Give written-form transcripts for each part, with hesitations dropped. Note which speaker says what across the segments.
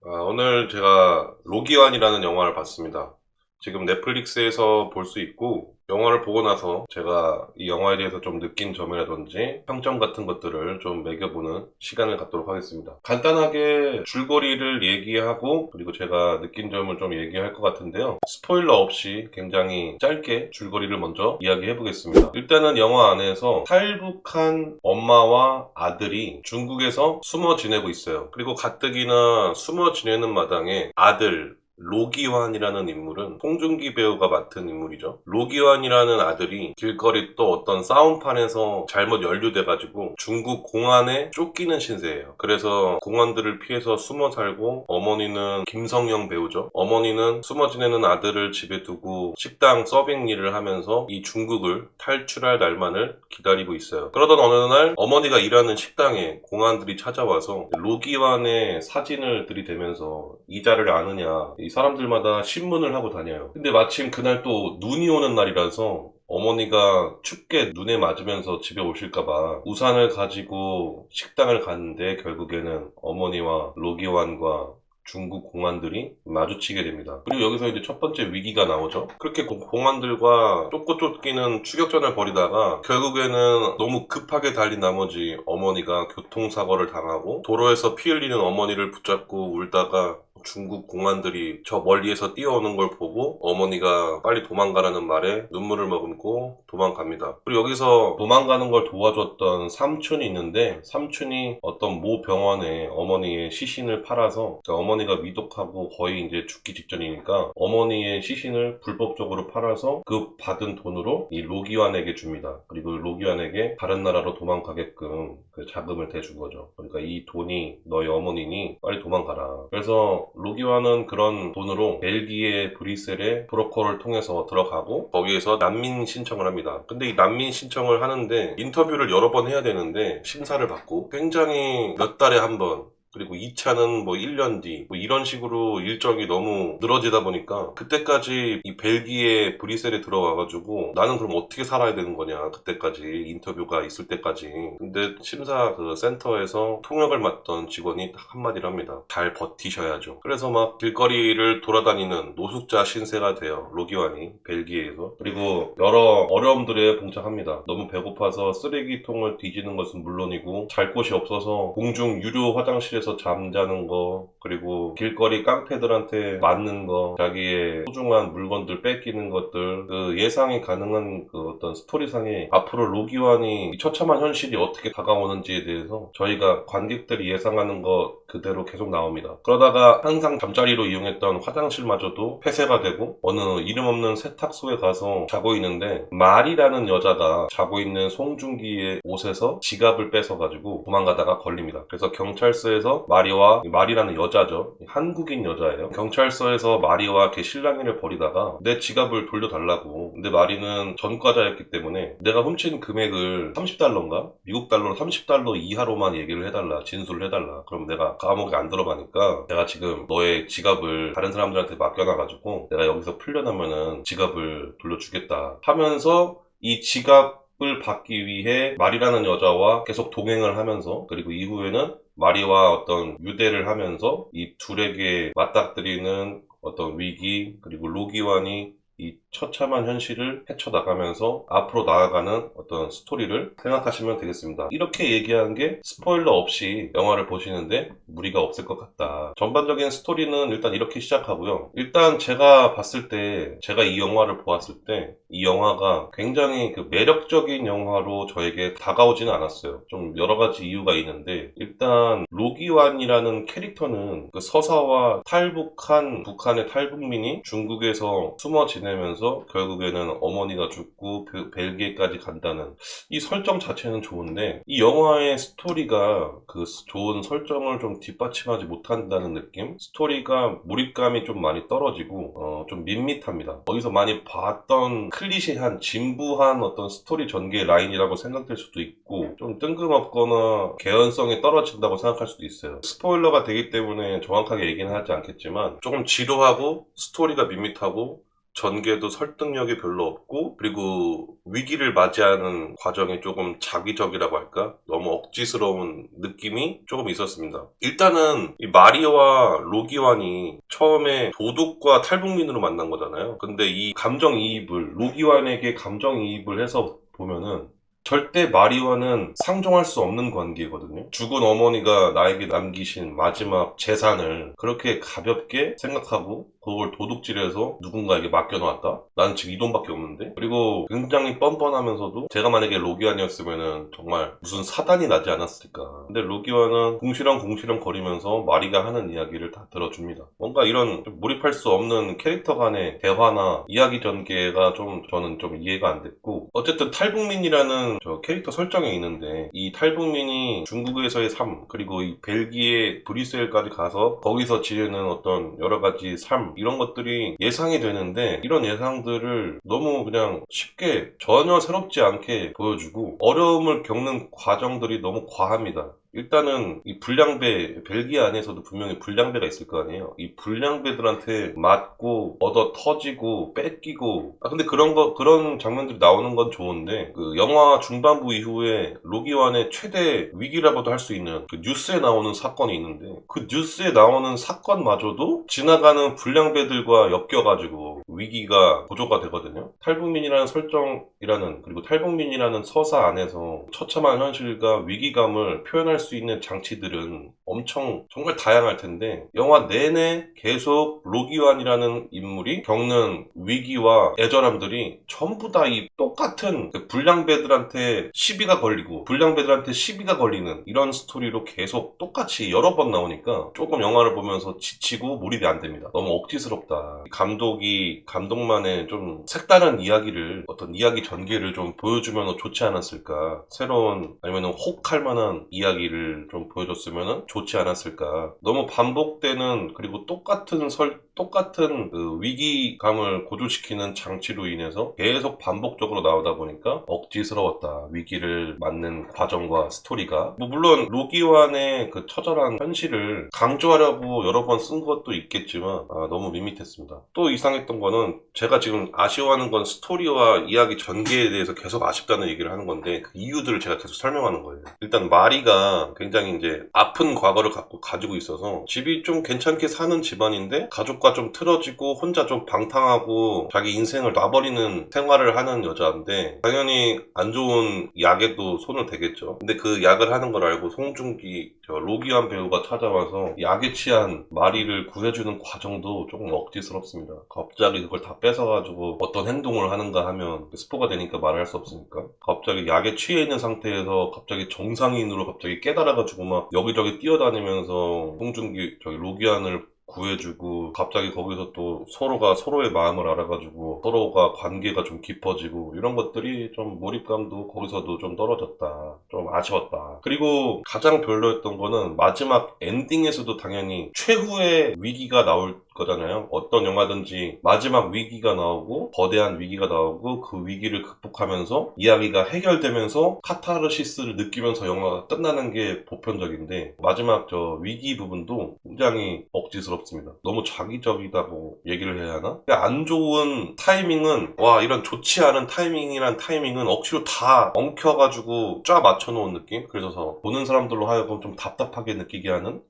Speaker 1: 오늘 제가 로기완이라는 영화를 봤습니다. 지금 넷플릭스에서 볼 수 있고, 영화를 보고 나서 제가 이 영화에 대해서 좀 느낀 점이라든지 평점 같은 것들을 좀 매겨보는 시간을 갖도록 하겠습니다. 간단하게 줄거리를 얘기하고, 그리고 제가 느낀 점을 좀 얘기할 것 같은데요. 스포일러 없이 굉장히 짧게 줄거리를 먼저 이야기해 보겠습니다. 일단은 영화 안에서 탈북한 엄마와 아들이 중국에서 숨어 지내고 있어요. 그리고 가뜩이나 숨어 지내는 마당에 아들, 로기환이라는 인물은 송중기 배우가 맡은 인물이죠. 로기환이라는 아들이 길거리 또 어떤 싸움판에서 잘못 연루돼가지고 중국 공안에 쫓기는 신세예요. 그래서 공안들을 피해서 숨어 살고, 어머니는 김성령 배우죠. 어머니는 숨어 지내는 아들을 집에 두고 식당 서빙 일을 하면서 이 중국을 탈출할 날만을 기다리고 있어요. 그러던 어느 날 어머니가 일하는 식당에 공안들이 찾아와서 로기환의 사진을 들이대면서 이자를 아느냐, 이 사람들마다 신문을 하고 다녀요. 근데 마침 그날 또 눈이 오는 날이라서 어머니가 춥게 눈에 맞으면서 집에 오실까봐 우산을 가지고 식당을 갔는데, 결국에는 어머니와 로기환과 중국 공안들이 마주치게 됩니다. 그리고 여기서 이제 첫 번째 위기가 나오죠. 그렇게 공안들과 쫓고 쫓기는 추격전을 벌이다가 결국에는 너무 급하게 달린 나머지 어머니가 교통사고를 당하고, 도로에서 피 흘리는 어머니를 붙잡고 울다가 중국 공안들이 저 멀리에서 뛰어오는 걸 보고 어머니가 빨리 도망가라는 말에 눈물을 머금고 도망갑니다. 그리고 여기서 도망가는 걸 도와줬던 삼촌이 있는데, 삼촌이 어떤 모 병원에 어머니의 시신을 팔아서, 그러니까 어머니가 위독하고 거의 이제 죽기 직전이니까 어머니의 시신을 불법적으로 팔아서 그 받은 돈으로 이 로기환에게 줍니다. 그리고 로기환에게 다른 나라로 도망가게끔 그 자금을 대준 거죠. 그러니까 이 돈이 너희 어머니니 빨리 도망가라. 그래서 로기환은 그런 돈으로 벨기에 브뤼셀의 브로커를 통해서 들어가고, 거기에서 난민 신청을 합니다. 근데 이 난민 신청을 하는데 인터뷰를 여러 번 해야 되는데, 심사를 받고 굉장히 몇 달에 한 번, 그리고 2차는 뭐 1년 뒤, 뭐 이런 식으로 일정이 너무 늘어지다 보니까 그때까지 이 벨기에 브뤼셀에 들어와가지고 나는 그럼 어떻게 살아야 되는 거냐, 그때까지 인터뷰가 있을 때까지. 근데 심사 그 센터에서 통역을 맡던 직원이 딱 한마디를 합니다. 잘 버티셔야죠. 그래서 막 길거리를 돌아다니는 노숙자 신세가 돼요, 로기환이 벨기에에서. 그리고 여러 어려움들에 봉착합니다. 너무 배고파서 쓰레기통을 뒤지는 것은 물론이고, 잘 곳이 없어서 공중 유료 화장실에서 잠자는 거, 그리고 길거리 깡패들한테 맞는 거, 자기의 소중한 물건들 뺏기는 것들, 그 예상이 가능한 그 어떤 스토리상에 앞으로 로기환이 이 처참한 현실이 어떻게 다가오는지에 대해서 저희가 관객들이 예상하는 것 그대로 계속 나옵니다. 그러다가 항상 잠자리로 이용했던 화장실마저도 폐쇄가 되고, 어느 이름 없는 세탁소에 가서 자고 있는데 말이라는 여자가 자고 있는 송중기의 옷에서 지갑을 뺏어가지고 도망가다가 걸립니다. 그래서 경찰서에서 마리라는 여자죠, 한국인 여자예요. 경찰서에서 마리와 걔 실랑이를 벌이다가 내 지갑을 돌려달라고. 근데 마리는 전과자였기 때문에 내가 훔친 금액을 30달러인가? 미국 달러로 30달러 이하로만 얘기를 해달라, 진술을 해달라. 그럼 내가 감옥에 안 들어가니까 내가 지금 너의 지갑을 다른 사람들한테 맡겨놔가지고 내가 여기서 풀려나면은 지갑을 돌려주겠다 하면서, 이 지갑을 받기 위해 마리라는 여자와 계속 동행을 하면서, 그리고 이후에는 마리와 어떤 유대를 하면서 이 둘에게 맞닥뜨리는 어떤 위기, 그리고 로기환이 이 처참한 현실을 헤쳐나가면서 앞으로 나아가는 어떤 스토리를 생각하시면 되겠습니다. 이렇게 얘기하는 게 스포일러 없이 영화를 보시는데 무리가 없을 것 같다. 전반적인 스토리는 일단 이렇게 시작하고요. 일단 제가 봤을 때, 제가 이 영화를 보았을 때 이 영화가 굉장히 그 매력적인 영화로 저에게 다가오지는 않았어요. 좀 여러 가지 이유가 있는데, 일단 로기환이라는 캐릭터는 그 서사와 탈북한 북한의 탈북민이 중국에서 숨어 지내면서 결국에는 어머니가 죽고 벨기에까지 간다는 이 설정 자체는 좋은데, 이 영화의 스토리가 그 좋은 설정을 좀 뒷받침하지 못한다는 느낌? 스토리가 몰입감이 좀 많이 떨어지고 좀 밋밋합니다. 어디서 많이 봤던 클리셰한 진부한 어떤 스토리 전개 라인이라고 생각될 수도 있고, 좀 뜬금없거나 개연성이 떨어진다고 생각할 수도 있어요. 스포일러가 되기 때문에 정확하게 얘기는 하지 않겠지만, 조금 지루하고 스토리가 밋밋하고 전개도 설득력이 별로 없고, 그리고 위기를 맞이하는 과정이 조금 자기적이라고 할까? 너무 억지스러운 느낌이 조금 있었습니다. 일단은 이 마리오와 로기완이 처음에 도둑과 탈북민으로 만난 거잖아요. 근데 이 감정이입을, 로기완에게 감정이입을 해서 보면은 절대 마리와는 상종할 수 없는 관계거든요. 죽은 어머니가 나에게 남기신 마지막 재산을 그렇게 가볍게 생각하고 그걸 도둑질해서 누군가에게 맡겨놓았다? 나는 지금 이 돈밖에 없는데? 그리고 굉장히 뻔뻔하면서도 제가 만약에 로기완이었으면은 정말 무슨 사단이 나지 않았을까. 근데 로기완은 궁시렁궁시렁 거리면서 마리가 하는 이야기를 다 들어줍니다. 뭔가 이런 좀 몰입할 수 없는 캐릭터 간의 대화나 이야기 전개가 저는 좀 이해가 안 됐고, 어쨌든 탈북민이라는 저 캐릭터 설정에 있는데 이 탈북민이 중국에서의 삶, 그리고 이 벨기에 브뤼셀까지 가서 거기서 지내는 어떤 여러 가지 삶, 이런 것들이 예상이 되는데 이런 예상들을 너무 그냥 쉽게 전혀 새롭지 않게 보여주고 어려움을 겪는 과정들이 너무 과합니다. 일단은 이 불량배, 벨기에 안에서도 분명히 불량배가 있을 거 아니에요. 이 불량배들한테 맞고 얻어 터지고 뺏기고, 근데 그런 장면들이 나오는 건 좋은데 그 영화 중반부 이후에 로기완의 최대 위기라고도 할 수 있는 그 뉴스에 나오는 사건이 있는데, 그 뉴스에 나오는 사건마저도 지나가는 불량배들과 엮여가지고 위기가 고조가 되거든요. 탈북민이라는 설정이라는, 그리고 탈북민이라는 서사 안에서 처참한 현실과 위기감을 표현할 수 있는 장치들은 엄청 정말 다양할 텐데, 영화 내내 계속 로기완이라는 인물이 겪는 위기와 애절함들이 전부 다 이 똑같은 그 불량배들한테 시비가 걸리고 불량배들한테 시비가 걸리는 이런 스토리로 계속 똑같이 여러 번 나오니까 조금 영화를 보면서 지치고 몰입이 안 됩니다. 너무 억지스럽다. 감독이 감독만의 좀 색다른 이야기를, 어떤 이야기 전개를 좀 보여주면 좋지 않았을까. 새로운, 아니면 혹할 만한 이야기를 좀 보여줬으면 좋지 않았을까. 너무 반복되는, 그리고 똑같은 그 위기감을 고조시키는 장치로 인해서 계속 반복적으로 나오다 보니까 억지스러웠다. 위기를 맞는 과정과 스토리가. 물론 로기완의 그 처절한 현실을 강조하려고 여러 번 쓴 것도 있겠지만 너무 밋밋했습니다. 또 이상했던 거는, 제가 지금 아쉬워하는 건 스토리와 이야기 전개에 대해서 계속 아쉽다는 얘기를 하는 건데 그 이유들을 제가 계속 설명하는 거예요. 일단 마리가 굉장히 이제 아픈 과거를 가지고 있어서 집이 좀 괜찮게 사는 집안인데 가족과 좀 틀어지고 혼자 좀 방탕하고 자기 인생을 놔버리는 생활을 하는 여자인데, 당연히 안 좋은 약에도 손을 대겠죠. 근데 그 약을 하는 걸 알고 송중기 로기완 배우가 찾아와서 약에 취한 마리를 구해주는 과정도 조금 억지스럽습니다. 갑자기 그걸 다 뺏어가지고 어떤 행동을 하는가 하면 스포가 되니까 말을 할 수 없으니까, 갑자기 약에 취해 있는 상태에서 갑자기 정상인으로 갑자기 깨달아가지고 막 여기저기 뛰어다니면서 송중기 로기완을 구해주고, 갑자기 거기서 또 서로가 서로의 마음을 알아가지고 서로가 관계가 좀 깊어지고, 이런 것들이 좀 몰입감도 거기서도 좀 떨어졌다. 좀 아쉬웠다. 그리고 가장 별로였던 거는 마지막 엔딩에서도 당연히 최후의 위기가 나올 거잖아요. 어떤 영화든지 마지막 위기가 나오고 거대한 위기가 나오고 그 위기를 극복하면서 이야기가 해결되면서 카타르시스를 느끼면서 영화가 끝나는 게 보편적인데, 마지막 저 위기 부분도 굉장히 억지스럽습니다. 너무 자기적이다고 얘기를 해야 하나? 안 좋은 타이밍은, 이런 좋지 않은 타이밍은 억지로 다 엉켜가지고 쫙 맞춰놓은 느낌? 그래서 보는 사람들로 하여금 좀 답답하게 느끼게 하는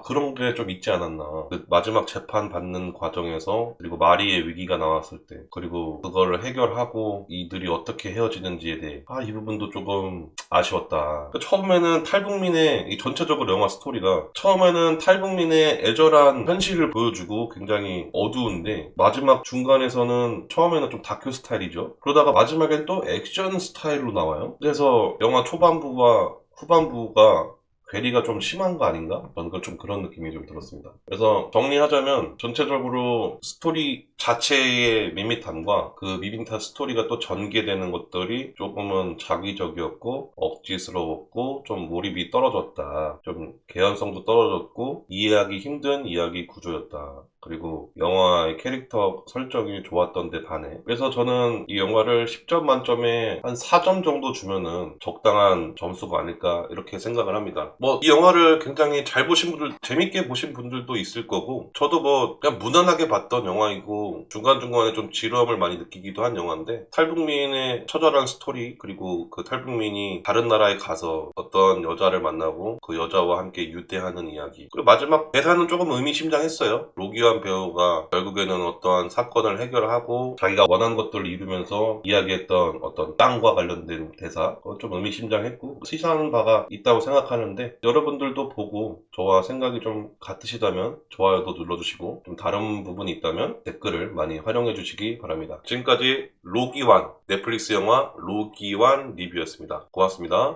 Speaker 1: 그런 게 좀 있지 않았나. 그 마지막 재판 받는 과정에서, 그리고 마리의 위기가 나왔을 때, 그리고 그거를 해결하고 이들이 어떻게 헤어지는지에 대해 이 부분도 조금 아쉬웠다. 처음에는 탈북민의, 이 전체적으로 영화 스토리가 처음에는 탈북민의 애절한 현실을 보여주고 굉장히 어두운데, 마지막 중간에서는 처음에는 좀 다큐 스타일이죠. 그러다가 마지막엔 또 액션 스타일로 나와요. 그래서 영화 초반부와 후반부가 괴리가 좀 심한 거 아닌가? 저는 좀 그런 느낌이 좀 들었습니다. 그래서 정리하자면, 전체적으로 스토리 자체의 밋밋함과 그 밋밋한 스토리가 또 전개되는 것들이 조금은 자기적이었고 억지스러웠고 좀 몰입이 떨어졌다. 좀 개연성도 떨어졌고 이해하기 힘든 이야기 구조였다. 그리고 영화의 캐릭터 설정이 좋았던 데 반해. 그래서 저는 이 영화를 10점 만점에 한 4점 정도 주면은 적당한 점수가 아닐까 이렇게 생각을 합니다. 뭐 이 영화를 굉장히 잘 보신 분들, 재밌게 보신 분들도 있을 거고, 저도 뭐 그냥 무난하게 봤던 영화이고 중간중간에 좀 지루함을 많이 느끼기도 한 영화인데, 탈북민의 처절한 스토리, 그리고 그 탈북민이 다른 나라에 가서 어떤 여자를 만나고 그 여자와 함께 유대하는 이야기, 그리고 마지막 대사는 조금 의미심장했어요. 로기완 배우가 결국에는 어떠한 사건을 해결하고 자기가 원한 것들을 이루면서 이야기했던 어떤 땅과 관련된 대사, 그건 좀 의미심장했고 시사하는 바가 있다고 생각하는데, 여러분들도 보고 저와 생각이 좀 같으시다면 좋아요도 눌러주시고, 좀 다른 부분이 있다면 댓글을 많이 활용해 주시기 바랍니다. 지금까지 로기완, 넷플릭스 영화 로기완 리뷰였습니다. 고맙습니다.